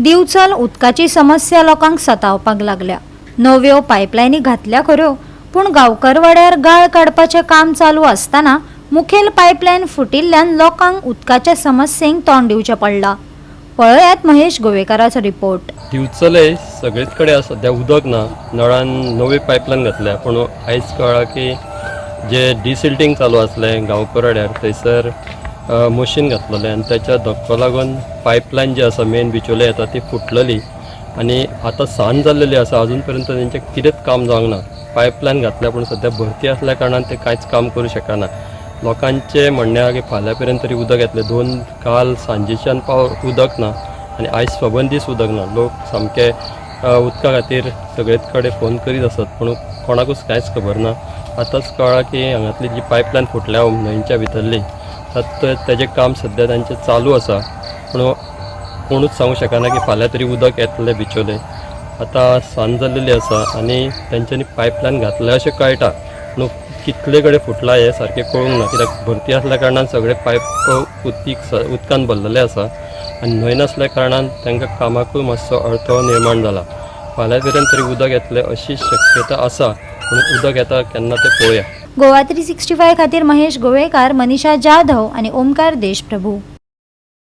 दिवचल उदकाची समस्या लोकांक सतावपाक लागल्या। नव्यो पायपलायनी घातल्या खऱ्यो, पूण गांवकर वाड्यार गाळ काडपाचें काम चालू आसतना मुखेल पायपलायन फुटिल्ल्यान लोकांक उदकाच्या समस्येक तोंड दिवचें पडलां। पळयात महेश गोवेकाराचो रिपोर्ट। दिवचले सगळेच कडेन सध्या उदक ना, नळान नवी पायपलायन घातल्या, पूण आयज कळ्ळां की जे डिसिल्टिंग चालू आसलें गांवकर वाड्यार थंयसर मशीन घातलेलें आनी त्याच्या धक्को लागून पायपलायन जी आसा मेन बिचोले येता ती फुटलेली आनी आतां सांज जाल्लेली आसा, अजून पर्यंत तेंचें कितेंच काम जावंक ना। पायपलायन घातल्या पूण सध्या भरती आसल्या कारणान ते कांयच काम करूं शकना। लोकांचें म्हणणें आहा की फाल्यां पर्यंत तरी उदक येतलें। काल सांजेच्यान उदक ना आनी आयज सबंद दीस उदक ना। लोक सामके उदका खातीर सगळेच कडेन फोन करीत आसात, पूण कोणाकूच कांयच खबर ना। आतांच कळ्ळां की हांगातली जी पायपलायन फुटल्या न्हंयच्या भितरली तेजें काम सध्या तांचें चालू आसा, पूण कोणूच सांगूं शकना की फाल्यां तरी उदक येतलें बिचोले। आतां सांज जाल्लेली आसा आनी तेंच्यांनी पायपलायन घातल्या अशें कळटा, पूण कितले कडेन फुटला हें सारकें कळूंक ना, कित्याक भरती आसल्या कारणान सगळे पायप उदकान भरलेले आसा आनी न्हंय नासल्या कारणान तांकां कामाकूय मातसो अडथळो निर्माण जाला। फाल्यां पर्यंत तरी उदक येतलें अशी शक्यता आसा, पूण उदक येता केन्ना तें पळोवया। गोवा 365 खातीर महेश गोवेकार, मनीषा जाधव आनी ओमकार देशप्रभू।